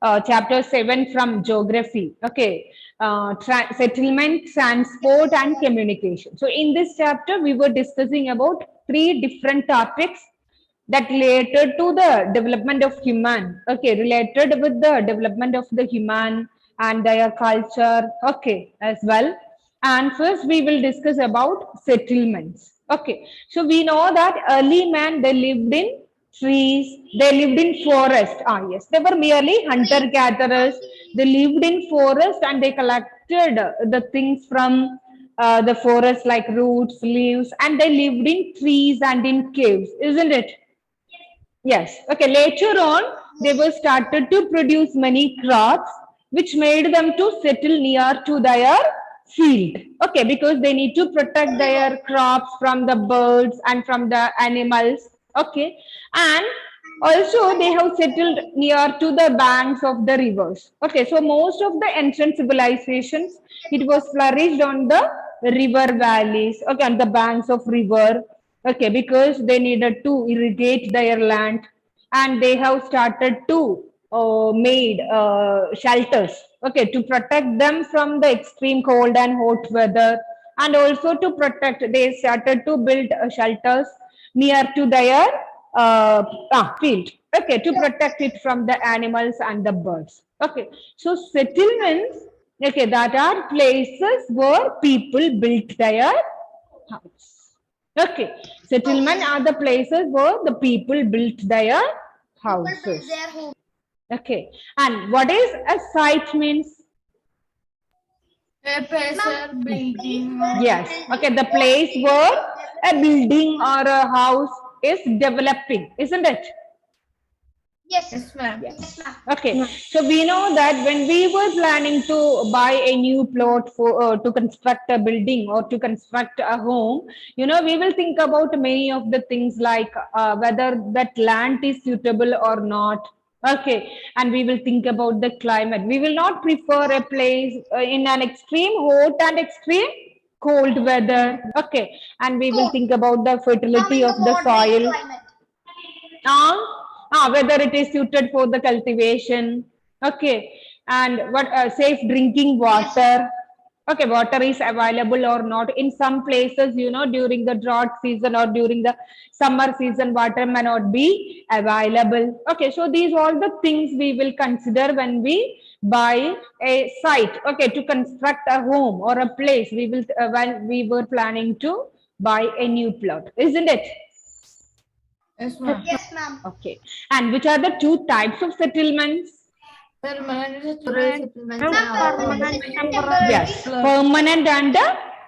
chapter 7 from geography. Okay, settlement, transport, and communication. So, in this chapter, we were discussing about three different topics that related to the development of human. Okay, related with the development of the human and their culture. Okay, as well. And first, we will discuss about settlements. Okay, so we know that early man they lived in trees, they lived in forest. Ah, yes, they were merely hunter gatherers. They lived in forest and they collected the things from the forest like roots, leaves, and they lived in trees and in caves, isn't it? Yes. Okay. Later on, they were started to produce many crops, which made them to settle near to their field. Okay, because they need to protect their crops from the birds and from the animals. Okay, and also they have settled near to the banks of the rivers. Okay, so most of the ancient civilizations it was flourished on the river valleys. Okay, on the banks of river. Okay, because they needed to irrigate their land and they have started to made shelters, okay, to protect them from the extreme cold and hot weather, and also to protect they started to build shelters near to their field, okay, to protect it from the animals and the birds. Okay, so settlements, okay, that are places where people built their house. Okay, settlement are the places where the people built their houses. Okay, and what is a site means? A place or building. Yes, okay, the place where a building or a house is developing, isn't it? Yes, ma'am. Yes. Okay. So we know that when we were planning to buy a new plot for to construct a building or to construct a home, we will think about many of the things like whether that land is suitable or not. Okay, and we will think about the climate. We will not prefer a place in an extreme hot and extreme cold weather. Okay, and we will think about the fertility of the soil. uh, Whether it is suited for the cultivation, okay, and what safe drinking water, okay, water is available or not. In some places, during the drought season or during the summer season, water may not be available. Okay, so these all the things we will consider when we buy a site, okay, to construct a home or a place. We will when we were planning to buy a new plot, isn't it? Yes, ma'am. Okay. And which are the two types of settlements? Permanent settlements Permanent, temporary. Yes, permanent and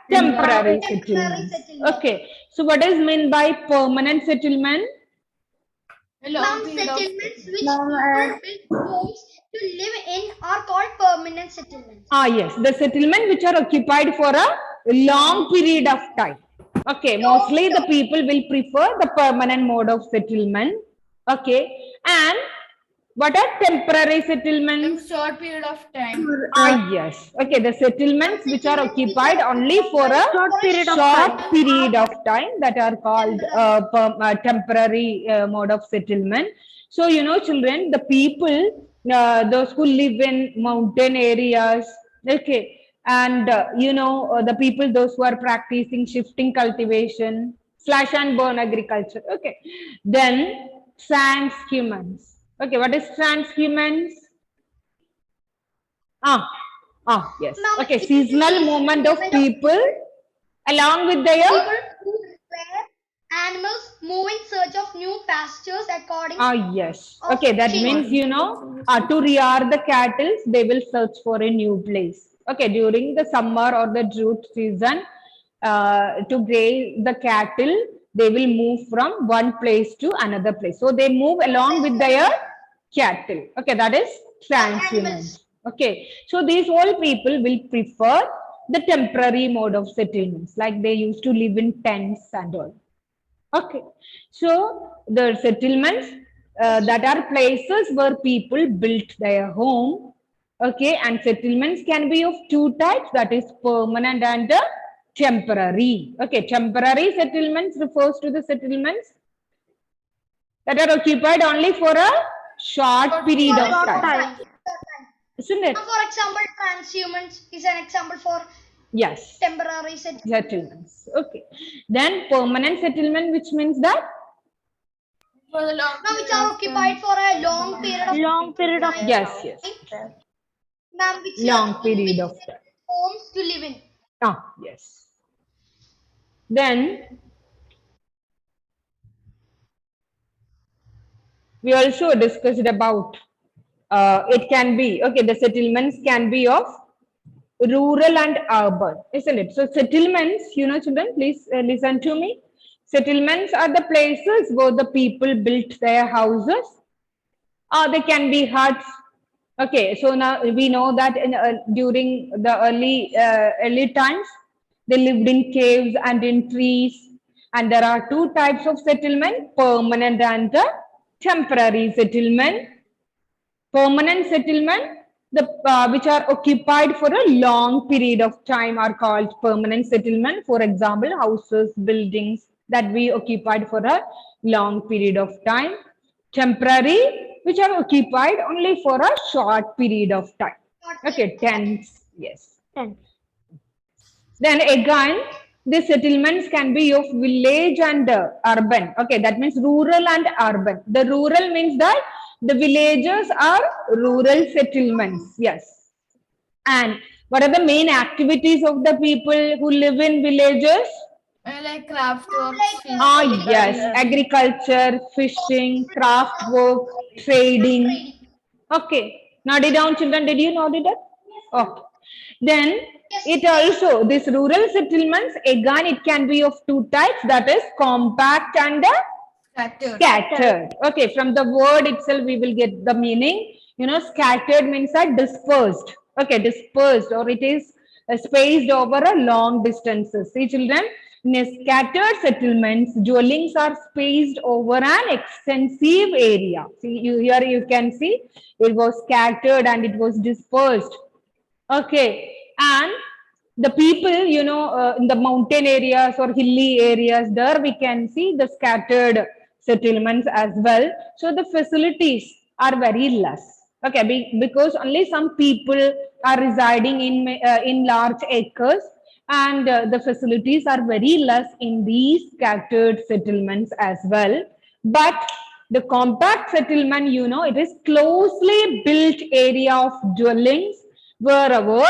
temporary settlements. Okay. So what is meant by permanent settlement? Some settlements which people build homes to live in are called permanent settlements. Ah, yes, the settlement which are occupied for a long period of time. Okay, mostly the people will prefer the permanent mode of settlement. Okay, and what are temporary settlements? short period of time. Ah, yes. Okay, the settlements which are occupied only for a short period of time that are called temporary mode of settlement. So, children, the people, those who live in mountain areas, okay, and the people, those who are practicing shifting cultivation, slash and burn agriculture, okay, then transhumans. Okay, what is transhumans? Yes. Okay, seasonal movement of people along with their. People who require animals move in search of new pastures according. Yes. Okay, that means to rear the cattle, they will search for a new place. Okay, during the summer or the drought season, to graze the cattle, they will move from one place to another place. So they move along with their cattle. Okay, that is transhumance. Okay, so these all people will prefer the temporary mode of settlements, like they used to live in tents and all. Okay, so the settlements that are places where people built their home. Okay, and settlements can be of two types, that is permanent and temporary. Okay, temporary settlements refers to the settlements that are occupied only for a short period of time. isn't it? For example, transhumance is an example for Yes. temporary settlement. Settlements. Okay. Then permanent settlement, which means that For the long Now, which period are of occupied time. for a long period of Long period of yes, yes, ma'am, which long period which of time. homes to live in. Ah, yes. Then we also discussed about it can be okay. The settlements can be of rural and urban, isn't it? So settlements, children, please listen to me. Settlements are the places where the people built their houses. They can be huts. Okay, so now we know that during the early times, they lived in caves and in trees. And there are two types of settlement: permanent and temporary settlement. Permanent settlement, the which are occupied for a long period of time, are called permanent settlement. For example, houses, buildings that we occupied for a long period of time. Temporary, which are occupied only for a short period of time. Okay, tents, yes. Then again, the settlements can be of village and urban. Okay, that means rural and urban. The rural means that the villages are rural settlements. Yes. And what are the main activities of the people who live in villages? Like craft works, Ah, yes. Agriculture, fishing, craft work, trading. Trading. Okay. Note it down, children. Did you note it down? Okay. Then Yes. it also, this rural settlements, again, it can be of two types, that is compact and scattered. Okay, from the word itself, we will get the meaning. Scattered means that dispersed. Okay, dispersed, or it is spaced over a long distances. See, children, in a scattered settlements, dwellings are spaced over an extensive area. See, here you can see it was scattered and it was dispersed. Okay, and the people, in the mountain areas or hilly areas, there we can see the scattered settlements as well. So the facilities are very less. Okay, because only some people are residing in large acres, and the facilities are very less in these scattered settlements as well. But the compact settlement, it is closely built area of dwellings wherever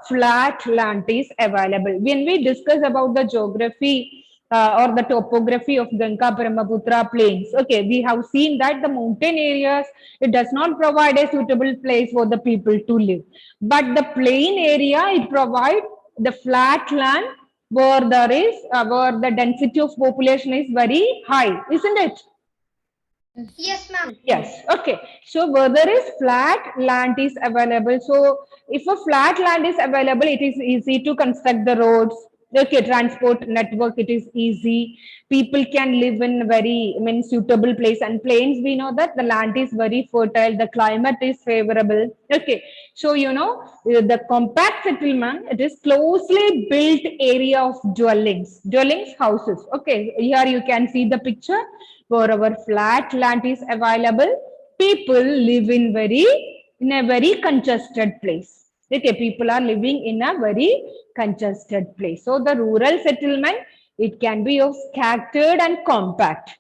flat land is available. When we discuss about the geography or the topography of Ganga Brahmaputra plains, okay, we have seen that the mountain areas, it does not provide a suitable place for the people to live. But the plain area, it provides the flat land where where the density of population is very high, isn't it? Yes, ma'am. Yes. Okay. So where there is flat land is available. So if a flat land is available, it is easy to construct the roads. Okay, transport network, it is easy. People can live in very, suitable place. And plains, we know that the land is very fertile. The climate is favorable. Okay. So, the compact settlement, it is closely built area of dwellings, houses. Okay. Here you can see the picture. Wherever flat land is available, people live in a very congested place. Okay, people are living in a very congested place. So the rural settlement, it can be of scattered and compact.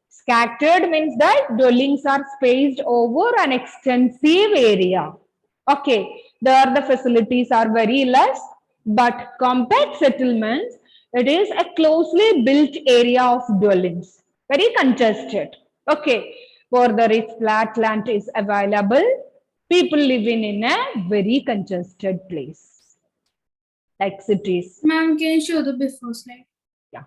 Scattered means that dwellings are spaced over an extensive area. Okay, there the facilities are very less, but compact settlements, it is a closely built area of dwellings, very congested. Okay, where there is flat land is available, people living in a very congested place, like cities. Ma'am, can you show the before slide? Yeah.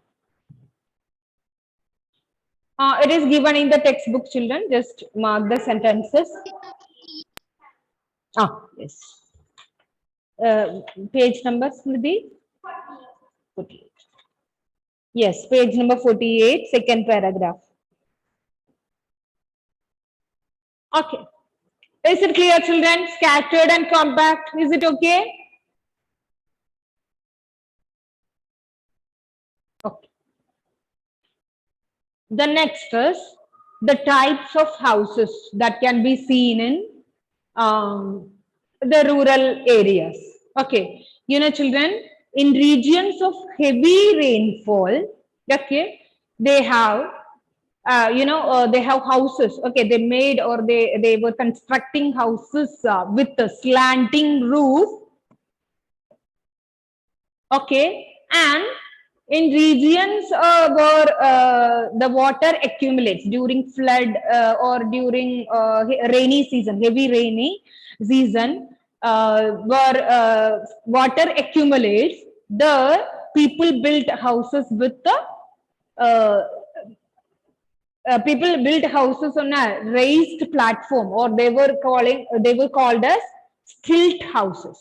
It is given in the textbook, children. Just mark the sentences. Yes. Page number, Smriti? 48. Yes, page number 48, second paragraph. Okay. Is it clear, children? Scattered and compact. Is it okay? Okay. The next is the types of houses that can be seen in the rural areas. Okay, children, in regions of heavy rainfall, okay, they have, they have houses. Okay, they made or they were constructing houses with a slanting roof. Okay, and in regions where the water accumulates during flood or during rainy season, heavy rainy season, where water accumulates, the people built houses with the uh, people built houses on a raised platform, or they were called as stilt houses.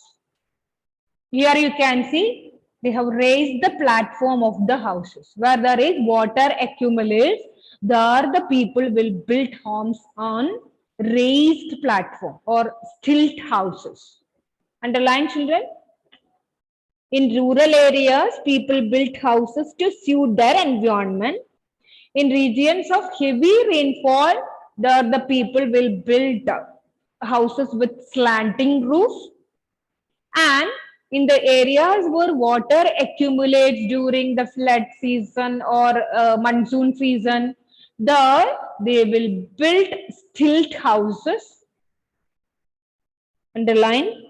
Here you can see they have raised the platform of the houses. Where there is water accumulates, there the people will build homes on raised platform or stilt houses. Underline, children. In rural areas, people built houses to suit their environment. In regions of heavy rainfall, there the people will build houses with slanting roofs, and in the areas where water accumulates during the flood season or monsoon season, there they will build stilt houses. Underline.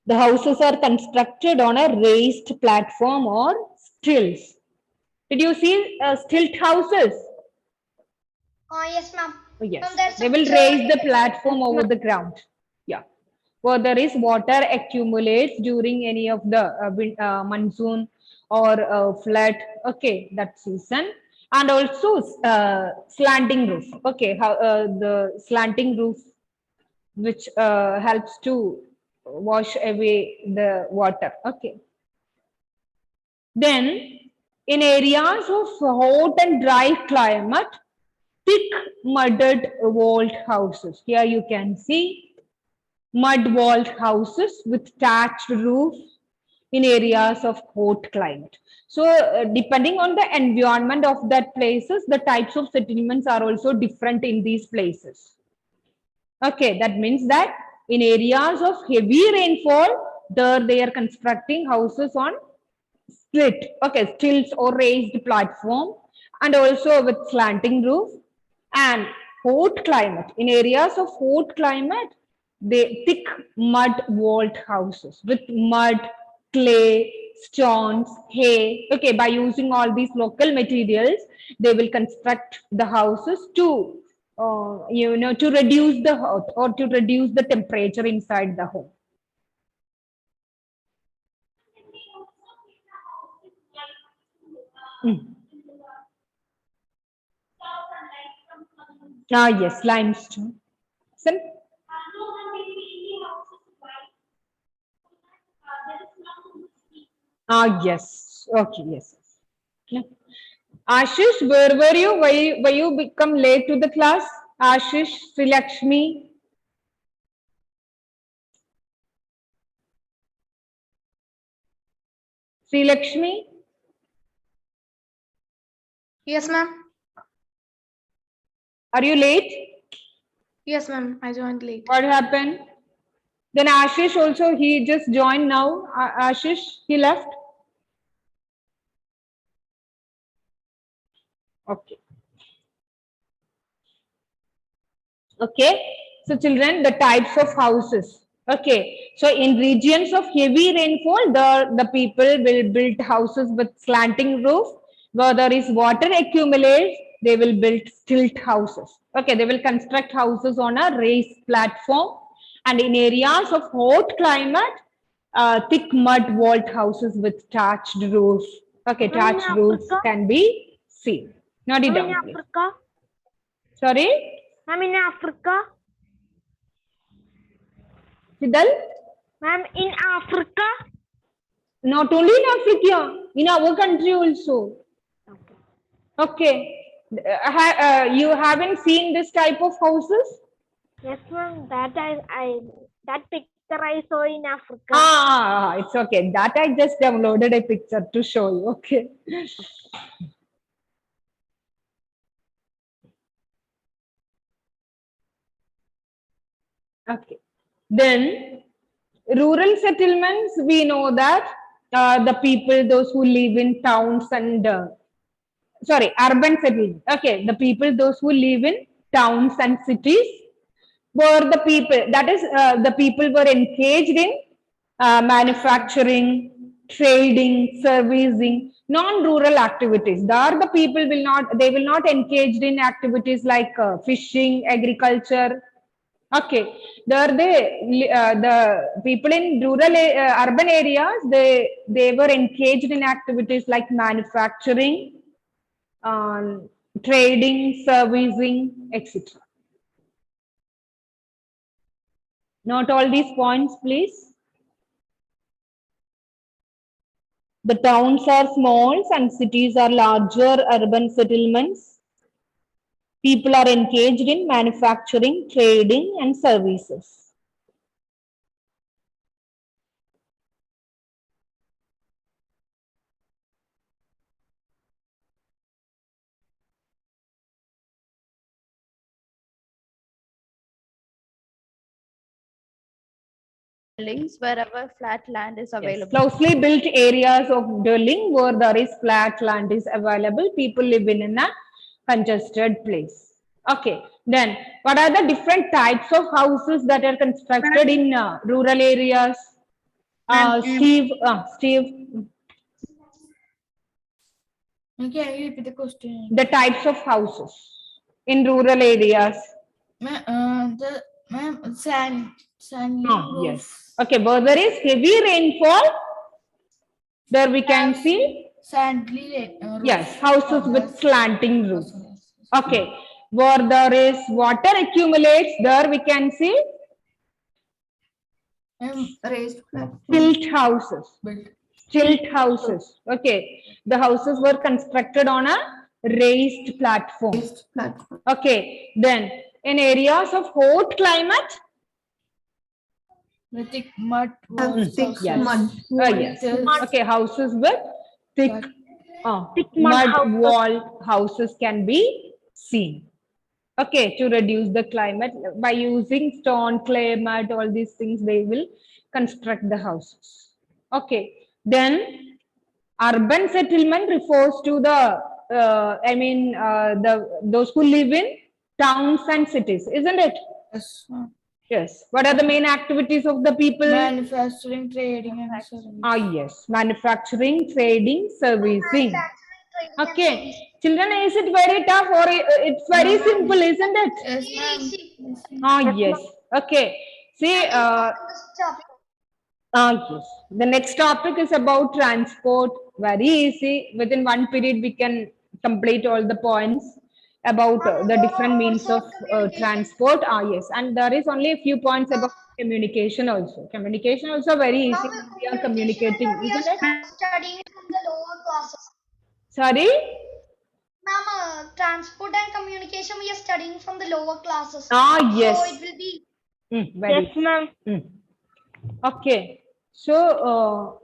The houses are constructed on a raised platform or stilts. Did you see stilt houses? Yes, ma'am. Oh, yes. Ma'am, there's They a will picture. raise the platform over the ground. Yeah. Where there is water accumulates during any of the monsoon or flood. Okay, that season. And also slanting roof. Okay, how the slanting roof, which helps to wash away the water. Okay. Then, in areas of hot and dry climate, thick mudded walled houses. Here you can see mud walled houses with thatched roofs in areas of hot climate. So, depending on the environment of that places, the types of settlements are also different in these places. Okay, that means that in areas of heavy rainfall, there they are constructing houses on stilts or raised platform, and also with slanting roof. And hot climate, in areas of hot climate, they thick mud walled houses with mud, clay, stones, hay. Okay, by using all these local materials, they will construct the houses to to reduce the hot or to reduce the temperature inside the home. Mm. Ah, yes, limestone. Sim Ah, yes. Okay, yes. Yeah. Ashish, where were you? Why you become late to the class? Ashish, Srilakshmi, Srilakshmi, Yes, ma'am. are you late? Yes, ma'am. I joined late. What happened? Then Ashish also, he just joined now. Ashish, he left. Okay. Okay. So children, the types of houses. Okay. So in regions of heavy rainfall, the people will build houses with slanting roof. Where there is water accumulates, they will build stilt houses. Okay. They will construct houses on a raised platform. And in areas of hot climate, thick mud walled houses with thatched roofs. Okay. Thatched roofs can be seen. Note it down, please. Africa? Sorry? Ma'am, in Africa? Sidal? Ma'am, in Africa? Not only in Africa, in our country also. Okay. You haven't seen this type of houses? Yes, ma'am. That picture I saw in Africa. It's okay. That I just downloaded a picture to show you. Okay. Okay. Then rural settlements, we know that the people, those who live in towns and urban settlement. Okay, the people, those who live in towns and cities were the people, that is, the people were engaged in manufacturing, trading, servicing, non-rural activities. There, the people will not, they will not engaged in activities like fishing, agriculture. Okay, there the people in rural, urban areas, they were engaged in activities like manufacturing, trading, servicing, etc. Note all these points, please. The towns are small and cities are larger urban settlements. People are engaged in manufacturing, trading, and services. Buildings wherever flat land is Yes. available. Closely built areas of dwelling where there is flat land is available. People live in a congested place. Okay. Then, what are the different types of houses that are constructed in rural areas? Steve, Okay, I repeat the question. the types of houses in rural areas. Ma'am, sandy Yes. roofs. Okay, where there is heavy rainfall, there we can see, Sandy roofs. yes, houses with slanting roof. Okay, where there is water accumulates, there we can see Raised platform. tilt houses. Built. Tilt houses. Okay, the houses were constructed on a raised platform. Raised platform. Okay, then in areas of hot climate, The thick mud walls. yes. Houses. Yes. Okay, houses with thick, mud wall houses can be seen. Okay, to reduce the climate by using stone, clay, mud, all these things, they will construct the houses. Okay, then urban settlement refers to the, those who live in towns and cities, isn't it? Yes. Yes. What are the main activities of the people? Manufacturing, trading, and service. Yes, manufacturing, trading, servicing. Manufacturing, trading, and Okay, service. children, is it very tough or it's very simple, isn't it? Yes, ma'am. Easy. Yes. Okay. See, This topic. yes. The next topic is about transport. Very easy. Within one period, we can complete all the points about the different means Also of communication. transport. Yes. And there is only a few points about communication also. Communication also very easy. Now, We are communication communicating, we isn't it? are studying from the lower classes. Sorry? Ma'am, transport and communication we are studying from the lower classes. Yes. So it will be. Very. Yes, ma'am. Okay. So,